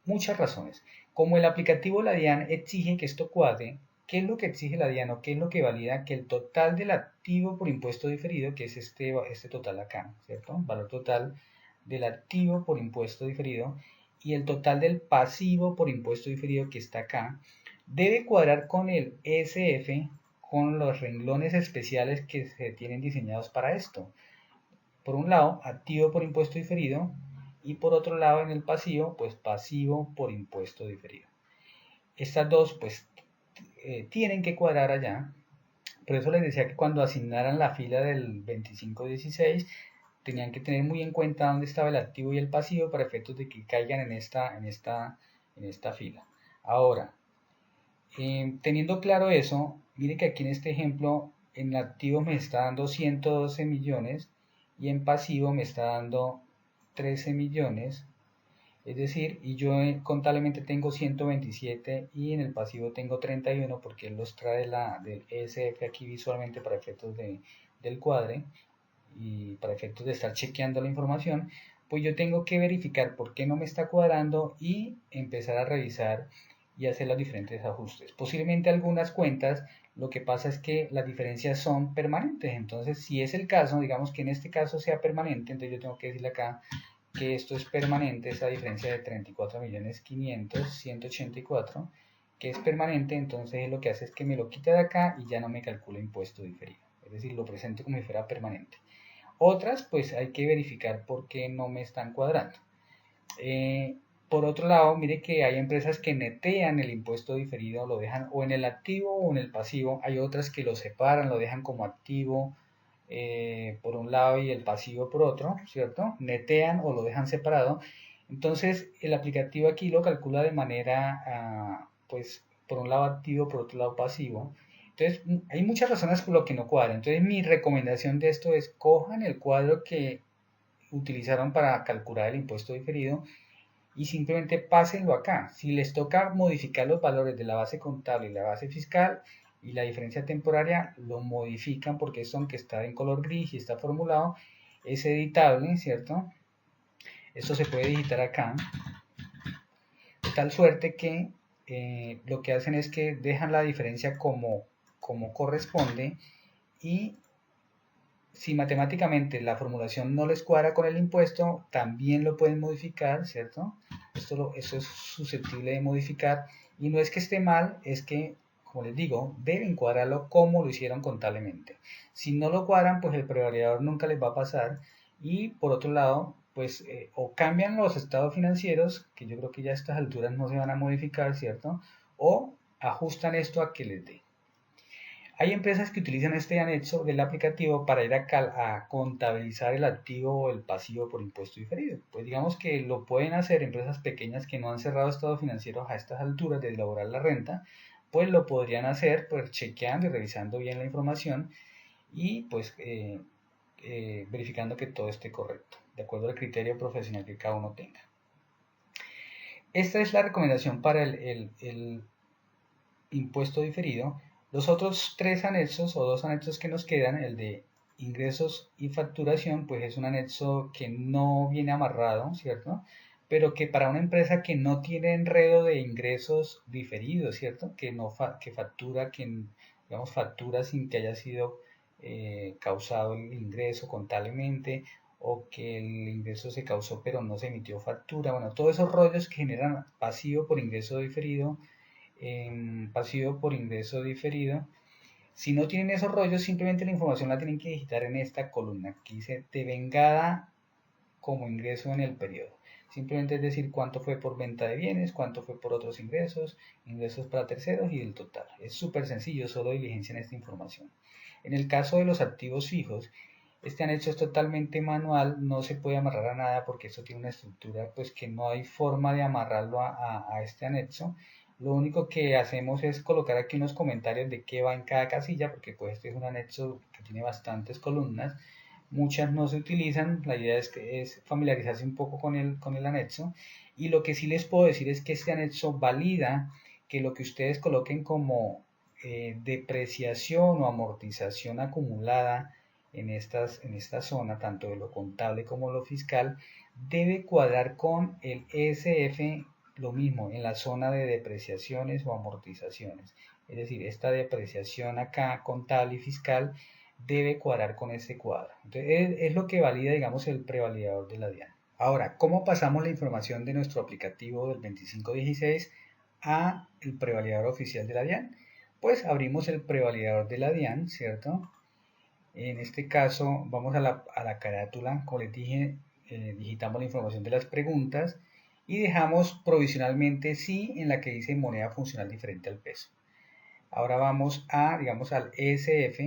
Muchas razones. Como el aplicativo la DIAN exige que esto cuadre, ¿qué es lo que exige la DIAN o qué es lo que valida? Que el total del activo por impuesto diferido, que es este total acá, ¿cierto? Valor total del activo por impuesto diferido y el total del pasivo por impuesto diferido que está acá, debe cuadrar con el SF, con los renglones especiales que se tienen diseñados para esto. Por un lado, activo por impuesto diferido y por otro lado en el pasivo, pues pasivo por impuesto diferido. Estas dos pues tienen que cuadrar allá. Por eso les decía que cuando asignaran la fila del 2516 tenían que tener muy en cuenta dónde estaba el activo y el pasivo para efectos de que caigan en esta fila. Ahora, teniendo claro eso, mire que aquí en este ejemplo, en activo me está dando 112 millones y en pasivo me está dando 13 millones. Es decir, y yo contablemente tengo 127 y en el pasivo tengo 31 porque él los trae del ESF aquí visualmente para efectos del cuadre y para efectos de estar chequeando la información, pues yo tengo que verificar por qué no me está cuadrando y empezar a revisar y hacer los diferentes ajustes. Posiblemente algunas cuentas lo que pasa es que las diferencias son permanentes, entonces si es el caso, digamos que en este caso sea permanente, entonces yo tengo que decirle acá que esto es permanente, esa diferencia de 34.500.184, que es permanente, entonces lo que hace es que me lo quita de acá y ya no me calcula impuesto diferido, es decir, lo presento como si fuera permanente. Otras, pues hay que verificar por qué no me están cuadrando. Por otro lado, mire que hay empresas que netean el impuesto diferido, lo dejan o en el activo o en el pasivo. Hay otras que lo separan, lo dejan como activo por un lado y el pasivo por otro, ¿cierto? Netean o lo dejan separado. Entonces, el aplicativo aquí lo calcula de manera, pues, por un lado activo, por otro lado pasivo. Entonces, hay muchas razones por lo que no cuadra. Entonces, mi recomendación de esto es cojan el cuadro que utilizaron para calcular el impuesto diferido y simplemente pásenlo acá. Si les toca modificar los valores de la base contable y la base fiscal y la diferencia temporaria, lo modifican porque esto, aunque está en color gris y está formulado, es editable, ¿cierto? Esto se puede digitar acá, de tal suerte que lo que hacen es que dejan la diferencia como corresponde y si matemáticamente la formulación no les cuadra con el impuesto, también lo pueden modificar, ¿cierto? Eso es susceptible de modificar y no es que esté mal, es que, como les digo, deben cuadrarlo como lo hicieron contablemente. Si no lo cuadran, pues el prevariador nunca les va a pasar y por otro lado, pues o cambian los estados financieros, que yo creo que ya a estas alturas no se van a modificar, ¿cierto? O ajustan esto a que les dé. Hay empresas que utilizan este anexo del aplicativo para ir a contabilizar el activo o el pasivo por impuesto diferido. Pues digamos que lo pueden hacer empresas pequeñas que no han cerrado estados financieros a estas alturas de elaborar la renta, pues lo podrían hacer pues chequeando y revisando bien la información y pues verificando que todo esté correcto, de acuerdo al criterio profesional que cada uno tenga. Esta es la recomendación para el impuesto diferido. Los otros tres anexos o dos anexos que nos quedan, el de ingresos y facturación, pues es un anexo que no viene amarrado, ¿cierto? Pero que para una empresa que no tiene enredo de ingresos diferidos, ¿cierto? Que no que factura, que digamos factura sin que haya sido causado el ingreso contablemente, o que el ingreso se causó pero no se emitió factura. Bueno, todos esos rollos que generan pasivo por ingreso diferido, pasivo por ingreso diferido. Si no tienen esos rollos, simplemente la información la tienen que digitar en esta columna que dice devengada como ingreso en el periodo. Simplemente es decir cuánto fue por venta de bienes, cuánto fue por otros ingresos, ingresos para terceros y el total. Es súper sencillo, solo diligencian esta información. En el caso de los activos fijos, este anexo es totalmente manual, no se puede amarrar a nada porque esto tiene una estructura pues que no hay forma de amarrarlo a este anexo. Lo único que hacemos es colocar aquí unos comentarios de qué va en cada casilla, porque pues este es un anexo que tiene bastantes columnas. Muchas no se utilizan, la idea es familiarizarse un poco con el anexo. Y lo que sí les puedo decir es que este anexo valida que lo que ustedes coloquen como depreciación o amortización acumulada en esta zona, tanto de lo contable como lo fiscal, debe cuadrar con el ESF, lo mismo, en la zona de depreciaciones o amortizaciones. Es decir, esta depreciación acá, contable y fiscal, debe cuadrar con este cuadro. Entonces, es lo que valida, digamos, el prevalidador de la DIAN. Ahora, ¿cómo pasamos la información de nuestro aplicativo del 2516 a el prevalidador oficial de la DIAN? Pues abrimos el prevalidador de la DIAN, ¿cierto? En este caso vamos a la carátula, como les dije, digitamos la información de las preguntas y dejamos provisionalmente sí en la que dice moneda funcional diferente al peso. Ahora vamos digamos, al ESF.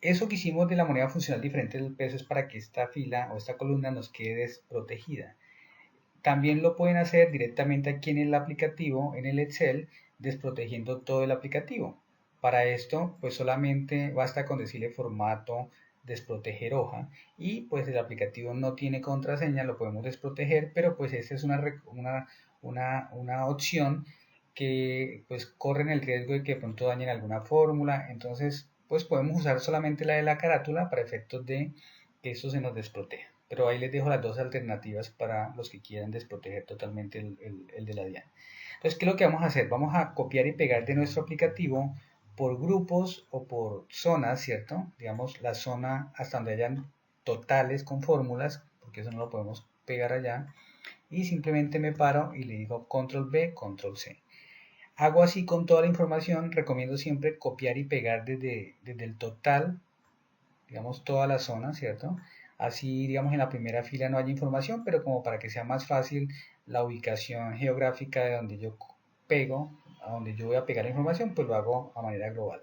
Eso que hicimos de la moneda funcional diferente al peso es para que esta fila o esta columna nos quede desprotegida. También lo pueden hacer directamente aquí en el aplicativo, en el Excel, desprotegiendo todo el aplicativo. Para esto, pues solamente basta con decirle formato, desproteger hoja, y pues el aplicativo no tiene contraseña, lo podemos desproteger, pero pues esta es una opción que pues corren el riesgo de que de pronto dañen alguna fórmula. Entonces pues podemos usar solamente la de la carátula para efectos de que esto se nos desproteja. Pero ahí les dejo las dos alternativas para los que quieran desproteger totalmente el de la DIAN. Entonces, ¿qué es lo que vamos a hacer? Vamos a copiar y pegar de nuestro aplicativo por grupos o por zonas, ¿cierto? Digamos, la zona hasta donde hayan totales con fórmulas, porque eso no lo podemos pegar allá. Y simplemente me paro y le digo control B, control C. Hago así con toda la información. Recomiendo siempre copiar y pegar desde el total, digamos, toda la zona, ¿cierto? Así, digamos, en la primera fila no hay información, pero como para que sea más fácil la ubicación geográfica de donde yo pego, a donde yo voy a pegar la información, pues lo hago a manera global.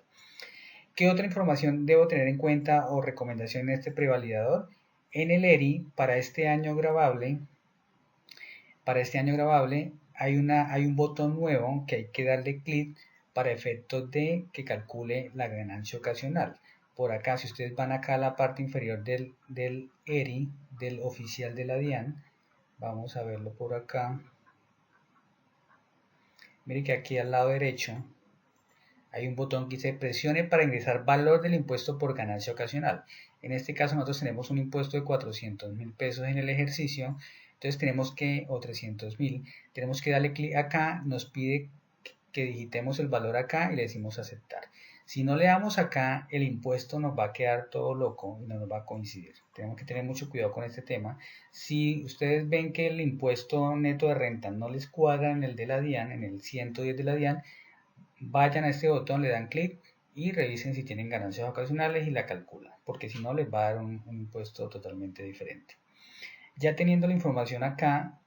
¿Qué otra información debo tener en cuenta o recomendación en este prevalidador? En el ERI, para este año grabable hay un botón nuevo que hay que darle clic para efectos de que calcule la ganancia ocasional. Por acá, si ustedes van acá a la parte inferior del ERI, del oficial de la DIAN, vamos a verlo por acá. Miren que aquí al lado derecho hay un botón que dice presione para ingresar valor del impuesto por ganancia ocasional. En este caso nosotros tenemos un impuesto de 400.000 pesos en el ejercicio, entonces tenemos que, o 300.000, tenemos que darle clic acá, nos pide que digitemos el valor acá y le decimos aceptar. Si no le damos acá, el impuesto nos va a quedar todo loco y no nos va a coincidir. Tenemos que tener mucho cuidado con este tema. Si ustedes ven que el impuesto neto de renta no les cuadra en el de la DIAN, en el 110 de la DIAN, vayan a este botón, le dan clic y revisen si tienen ganancias ocasionales y la calculan, porque si no les va a dar un impuesto totalmente diferente. Ya teniendo la información acá,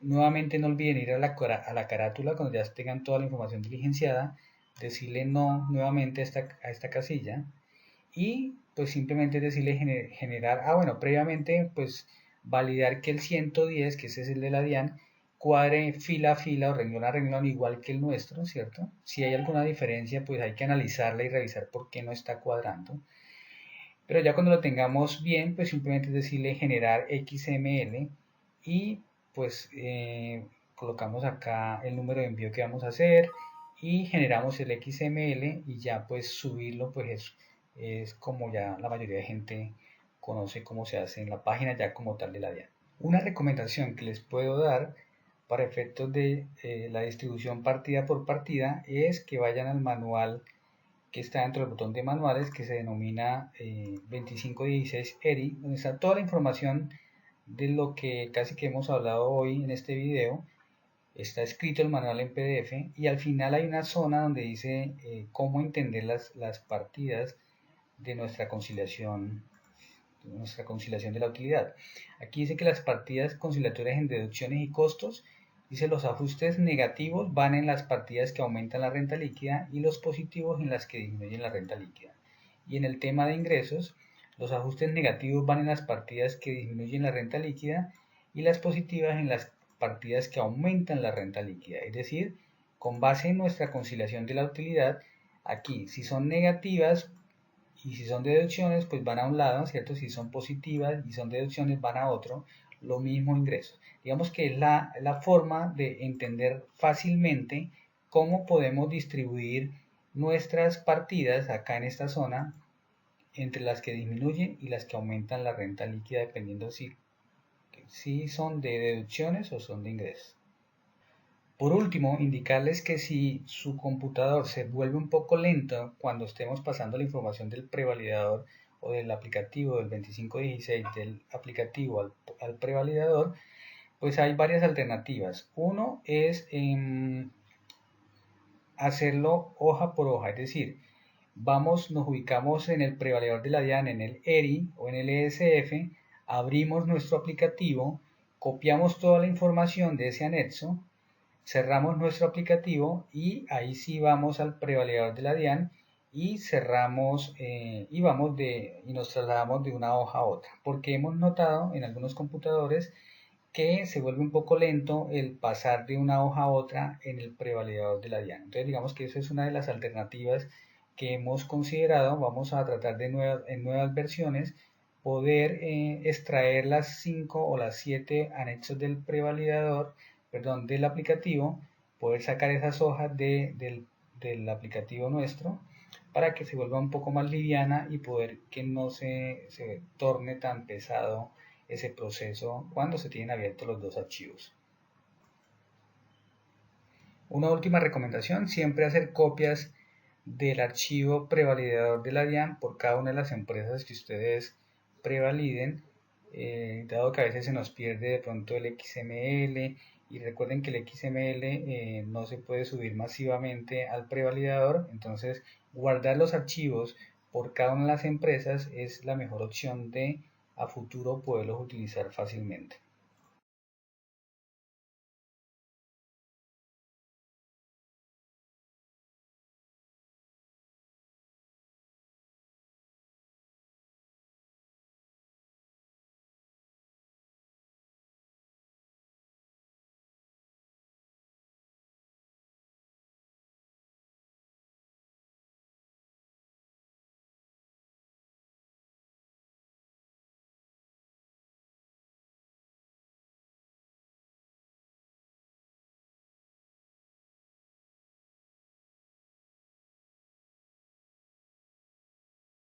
nuevamente no olviden ir a la carátula cuando ya tengan toda la información diligenciada, decirle no nuevamente a esta casilla y pues simplemente decirle generar, bueno, previamente pues validar que el 110, que ese es el de la DIAN, cuadre fila a fila o renglón a renglón igual que el nuestro, ¿cierto? Si hay alguna diferencia, pues hay que analizarla y revisar por qué no está cuadrando. Pero ya cuando lo tengamos bien, pues simplemente decirle generar XML y pues colocamos acá el número de envío que vamos a hacer y generamos el XML y ya pues subirlo pues es como ya la mayoría de gente conoce cómo se hace en la página ya como tal de la DIAN. Una recomendación que les puedo dar para efectos de la distribución partida por partida es que vayan al manual que está dentro del botón de manuales que se denomina 2516 ERI, donde está toda la información de lo que casi que hemos hablado hoy en este video. Está escrito el manual en PDF y al final hay una zona donde dice cómo entender las partidas de nuestra conciliación de la utilidad. Aquí dice que las partidas conciliatorias en deducciones y costos, dice los ajustes negativos van en las partidas que aumentan la renta líquida y los positivos en las que disminuyen la renta líquida. Y en el tema de ingresos, los ajustes negativos van en las partidas que disminuyen la renta líquida y las positivas en las partidas que aumentan la renta líquida. Es decir, con base en nuestra conciliación de la utilidad, aquí si son negativas y si son deducciones, pues van a un lado, ¿cierto? Si son positivas y son deducciones, van a otro. Lo mismo ingresos. Digamos que es la forma de entender fácilmente cómo podemos distribuir nuestras partidas acá en esta zona entre las que disminuyen y las que aumentan la renta líquida dependiendo si son de deducciones o son de ingresos. Por último, indicarles que si su computador se vuelve un poco lento cuando estemos pasando la información del prevalidador o del aplicativo del 2516 del aplicativo al prevalidador, pues hay varias alternativas. Uno es hacerlo hoja por hoja, es decir, nos ubicamos en el prevalidador de la DIAN, en el ERI o en el ESF, abrimos nuestro aplicativo, copiamos toda la información de ese anexo, cerramos nuestro aplicativo y ahí sí vamos al prevalidador de la DIAN y cerramos y nos trasladamos de una hoja a otra, porque hemos notado en algunos computadores que se vuelve un poco lento el pasar de una hoja a otra en el prevalidador de la DIAN. Entonces digamos que esa es una de las alternativas que hemos considerado. Vamos a tratar en nuevas versiones poder extraer las 5 o las 7 anexos del prevalidador, perdón, del aplicativo, poder sacar esas hojas del aplicativo nuestro para que se vuelva un poco más liviana y poder que no se torne tan pesado ese proceso cuando se tienen abiertos los dos archivos. Una última recomendación, siempre hacer copias del archivo prevalidador de la DIAN por cada una de las empresas que ustedes prevaliden, dado que a veces se nos pierde de pronto el XML, y recuerden que el XML no se puede subir masivamente al prevalidador, entonces guardar los archivos por cada una de las empresas es la mejor opción de a futuro poderlos utilizar fácilmente.